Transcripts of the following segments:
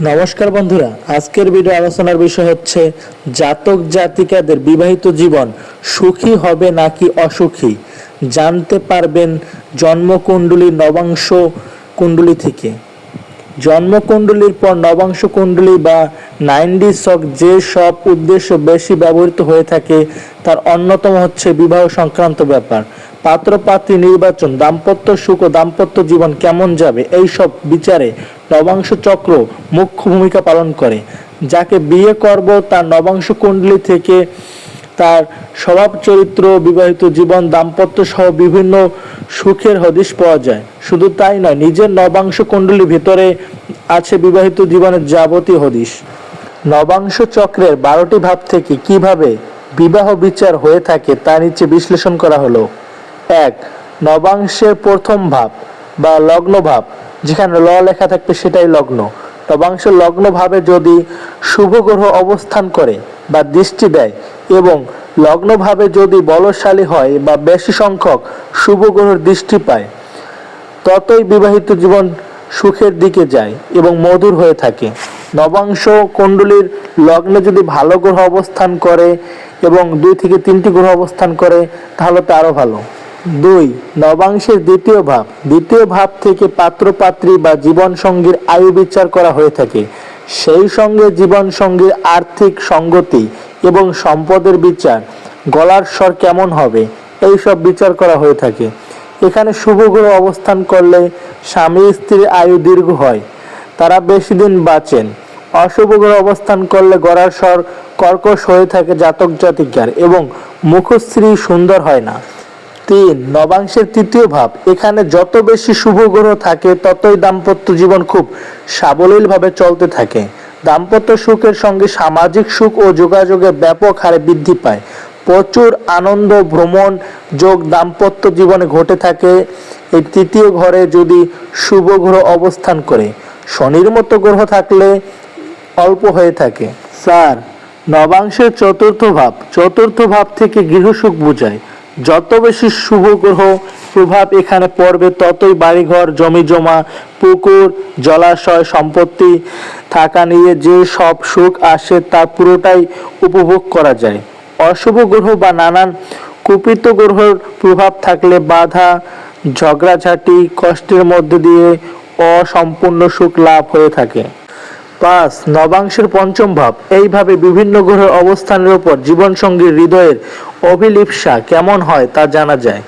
নমস্কার বন্ধুরা, আজকের ভিডিও আলোচনার বিষয় হচ্ছে জাতক জাতিকাদের বিবাহিত জীবন সুখী হবে নাকি অসুখী জানতে পারবেন জন্মকুণ্ডলী নবাংশ কুণ্ডলী থেকে। জন্মকুণ্ডলীর পর নবাংশ কুণ্ডলী বা 9D ছক যে সব উদ্দেশ্য বেশি ব্যবহৃত হয়ে থাকে তার অন্যতম হচ্ছে বিবাহ সংক্রান্ত ব্যাপার, পাত্রপাত্রী নির্বাচন, দাম্পত্য সুখ ও দাম্পত্য জীবন কেমন যাবে, এই সব বিচারে নবাংশ চক্র মুখ্য ভূমিকা পালন করে। যাকে বিয়ে করব তার নবাংশ কুণ্ডলী থেকে তার স্বভাব চরিত্র, বিবাহিত জীবন, দাম্পত্য সহ বিভিন্ন সুখের হদিশ পাওয়া যায়। শুধু তাই নয়, নিজের নবাংশ কুণ্ডলীর ভিতরে আছে বিবাহিত জীবনের যাবতীয় হদিশ। নবাংশ চক্রের 12টি ভাব থেকে কিভাবে বিবাহ বিচার হয়ে থাকে তা নিচে বিশ্লেষণ করা হলো। 1. নবাংশের প্রথম ভাব বা লগ্ন ভাব, যেখানে ল লেখা থাকবে সেটাই লগ্ন। নবাংশের লগ্ন ভাবে যদি শুভ গ্রহ অবস্থান করে বা দৃষ্টি দেয় এবং লগ্ন ভাবে যদি বলশালী হয় বা বেশি সংখ্যক শুভ গ্রহের দৃষ্টি পায়, ততই বিবাহিত জীবন সুখের দিকে যায় এবং মধুর হয়ে থাকে। নবাংশ কুণ্ডলীর লগ্নে যদি ভালো গ্রহ অবস্থান করে এবং 2 থেকে 3টি গ্রহ অবস্থান করে তাহলে তো আরো ভালো। 2. নবাংশের দ্বিতীয় ভাব থেকে পাত্রপাত্রী বা জীবন সঙ্গীর আয়ু বিচার করা হয়ে থাকে। সেই সঙ্গে জীবন সঙ্গীর আর্থিক সঙ্গতি এবং সম্পদের বিচার, গলার স্বর কেমন হবে, এই সব বিচার করা হয়ে থাকে। এখানে শুভ গ্রহ অবস্থান করলে স্বামী স্ত্রীর আয়ু দীর্ঘ হয়, তারা বেশি দিন বাঁচেন। অশুভ গ্রহ অবস্থান করলে গলার স্বর কর্কশ হয়ে থাকে জাতক জাতিকার এবং মুখশ্রী সুন্দর হয় না। 3. নবাংশের তৃতীয় ভাব, এখানে যত বেশি শুভ গ্রহ থাকে ততই দাম্পত্য জীবন খুব সাবলীলভাবে চলতে থাকে। দাম্পত্য সুখের সঙ্গে সামাজিক সুখ ও যোগাযোগে ব্যাপক হারে বৃদ্ধি পায়। প্রচুর আনন্দ, ভ্রমণ যোগ দাম্পত্য জীবনে ঘটে থাকে। এই তৃতীয় ঘরে যদি শুভ গ্রহ অবস্থান করে, শনির মতো গ্রহ থাকলে অল্প হয়ে থাকে। 4. নবাংশের চতুর্থ ভাব থেকে গৃহসুখ বোঝায়। যত বেশি শুভ গ্রহ প্রভাব এখানে পড়বে ততই বাড়িঘর, জমি জমা, পুকুর, জলাশয়, সম্পত্তি থাকা নিয়ে যে সব সুখ আসে তা পুরোটাই উপভোগ করা যায়। অশুভ গ্রহ বা নানান কুপিত গ্রহের প্রভাব থাকলে বাধা, ঝগড়াঝাটি, কষ্টের মধ্যে দিয়ে অসম্পূর্ণ সুখ লাভ হয়ে থাকে। 5. নবাংশের পঞ্চম ভাব, এইভাবে বিভিন্ন গ্রহের অবস্থানের উপর জীবনসঙ্গীর হৃদয়ের অভিলিপ্সা কেমন হয় তা জানা যায়।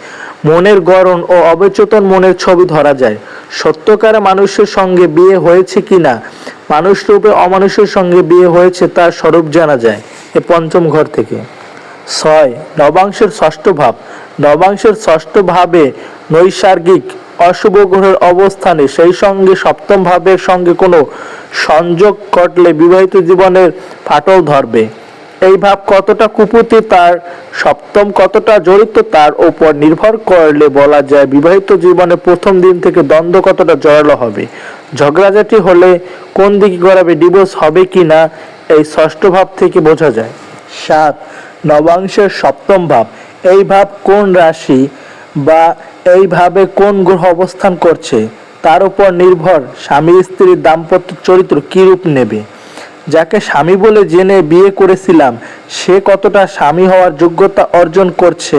মনের গড়ন ও অবচেতন মনের ছবি ধরা যায়। সত্যকারে মানুষের সঙ্গে বিয়ে হয়েছে কিনা, মানুষ রূপে অমানুষের সঙ্গে বিয়ে হয়েছে তার স্বরূপ জানা যায় এই পঞ্চম ঘর থেকে। 6. নবাংশের ষষ্ঠ ভাবে নৈসর্গিক অশুভ গ্রহের অবস্থানে সেই সঙ্গে সপ্তম ভাবের সঙ্গে কোনো সংযোগ ঘটলে বিবাহিত জীবনের ফাটল ধরবে। এই ভাব কতটা কুপতি তার সপ্তম কতটা জড়িত তার উপর নির্ভর করলে বলা যায় বিবাহিত জীবনে প্রথম দিন থেকে দ্বন্দ্ব কতটা জড়ালো হবে। ঝগড়াঝাটি হলে কোন দিকে গড়াবে, ডিভোর্স হবে কিনা, এই ষষ্ঠ ভাব থেকে বোঝা যায়। 7. নবাংশের সপ্তম ভাব, এই ভাব কোন রাশি বা এইভাবে কোন গ্রহ অবস্থান করছে তার উপর নির্ভর স্বামী স্ত্রীর দাম্পত্য চরিত্র কি রূপ নেবে। যাকে স্বামী বলে জেনে বিয়ে করেছিলাম সে কতটা স্বামী হওয়ার যোগ্যতা অর্জন করছে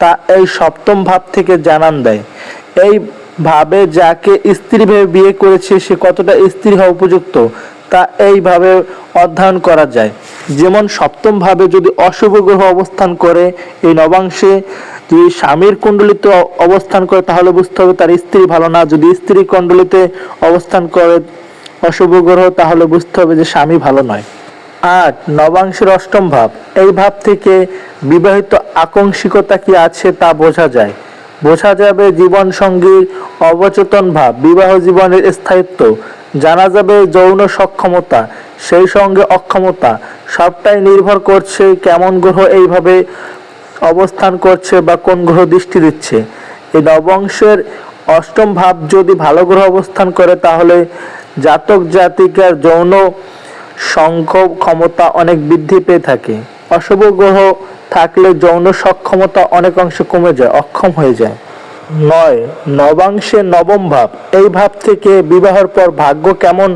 তা এই সপ্তম ভাব থেকে জানান দেয়। এই ভাবে যাকে স্ত্রী ভেবে বিয়ে করেছে সে কতটা স্ত্রী হওয়া উপযুক্ত তা এইভাবে অধ্যয়ন করা যায়। যেমন সপ্তম ভাবে যদি অশুভ গ্রহ অবস্থান করে এই নবাংশে, যদি স্বামীর কুণ্ডলিতে অবস্থান করে তাহলে বুঝতে হবে তার স্ত্রী ভালো না। যদি স্ত্রী কুণ্ডলিতে অবস্থান করে অশুভ গ্রহ তাহলে বুঝতে হবে যে স্বামী ভালো নয়। 8. নবাংশের অষ্টম ভাব, এই ভাব থেকে বিবাহিত আকাঙ্ক্ষিকতা কি আছে তা বোঝা যাবে জীবন সঙ্গীর অবচেতন ভাব, বিবাহ জীবনের স্থায়িত্ব জানা যাবে, যৌন সক্ষমতা সেই সঙ্গে অক্ষমতা সবটাই নির্ভর করছে কেমন গ্রহ এইভাবে অবস্থান করছে বা কোন গ্রহ দৃষ্টি দিচ্ছে। এই নবাংশের অষ্টম ভাব যদি ভালো গ্রহ অবস্থান করে তাহলে জাতক জাতিকার যৌন সংখ্য ক্ষমতা অনেক বৃদ্ধি পেয়ে থাকে। অশুভ গ্রহ থাকলে যৌন সক্ষমতা অনেক অংশে কমে যায়, অক্ষম হয়ে যায়। 9, নবাংশের নবম ভাব। এই ভাব থেকে বিবাহের পর ভাগ্য কেমন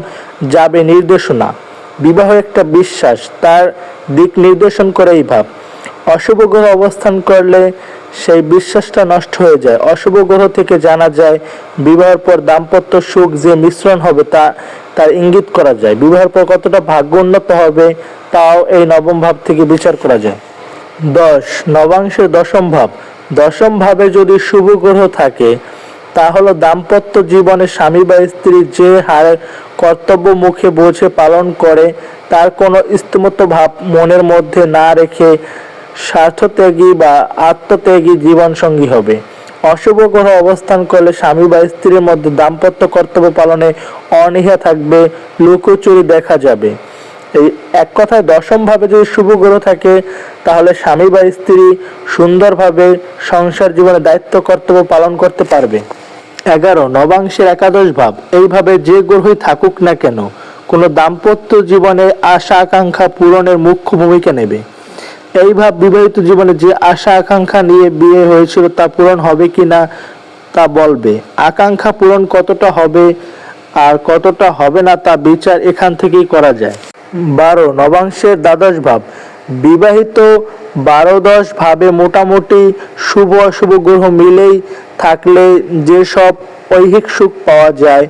যাবে নির্দেশনা। বিবাহ একটা বিশ্বাস, তার দিক নির্দেশন করে এই ভাব। অশুভ গ্রহ অবস্থান করলে সেই বিশ্বাসটা নষ্ট হয়ে যায়। অশুভ গ্রহ থেকে জানা যায় বিবাহের পর দাম্পত্য সুখ যে মিশ্রণ হবে তার ইঙ্গিত করা যায়। বিবাহের পর কতটা ভাগ্য উন্নত হবে তাও এই নবম ভাব থেকে বিচার করা যায়। 10, নবাংশের দশম ভাব। দশম ভাবে যদি শুভ গ্রহ থাকে তা হলো দাম্পত্য জীবনে স্বামী বা স্ত্রী যে হারে কর্তব্য মুখে বোঝে পালন করে তার কোনো স্তিমিত ভাব মনের মধ্যে না রেখে স্বার্থত্যাগী বা আত্মত্যাগী জীবনসঙ্গী হবে। অশুভ গ্রহ অবস্থান করলে স্বামী বা স্ত্রীর মধ্যে দাম্পত্য কর্তব্য পালনে অনীহা থাকবে, লুকোচুরি দেখা যাবে। এই এক কথায় দশম ভাবে যদি শুভ গ্রহ থাকে তাহলে স্বামী বা স্ত্রী সুন্দরভাবে সংসার জীবনে দায়িত্ব কর্তব্য পালন করতে পারবে। 11, নবাংশের একাদশ ভাব। এইভাবে যে গ্রহই থাকুক না কেন কোনো দাম্পত্য জীবনে আশা আকাঙ্ক্ষা পূরণের মুখ্য ভূমিকা নেবে। এই ভাব বিবাহিত জীবনে যে আশা আকাঙ্ক্ষা নিয়ে বিয়ে হয়েছিল তা পূরণ হবে কিনা তা বলবে। আকাঙ্ক্ষা পূরণ কতটা হবে আর কতটা হবে না তা বিচার এখান থেকেই করা যায়। 12, নবাংশের দ্বাদশ ভাব। বিবাহিত 12-10 ভাবে মোটামুটি শুভ অশুভ গ্রহ মিলেই থাকলে যেসব ঐহিক সুখ পাওয়া যায়,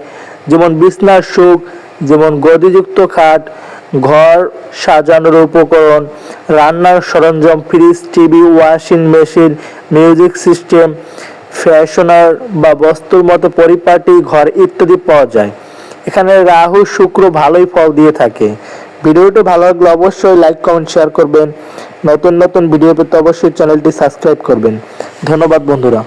যেমন বিছনার সুখ, যেমন গদিযুক্ত খাট, ঘর সাজানোর উপকরণ, রান্নার সরঞ্জাম, fridge, TV, washing machine, music system, fashioner বা বস্তুর মতো পরিপাটি ঘর ইত্যাদি পাওয়া যায়। এখানে রাহু শুক্র ভালোই ফল দিয়ে থাকে। ভিডিওটি ভালো লাগলে অবশ্যই লাইক কমেন্ট শেয়ার করবেন। নতুন নতুন ভিডিও পেতে অবশ্যই চ্যানেলটি সাবস্ক্রাইব করবেন। ধন্যবাদ বন্ধুরা।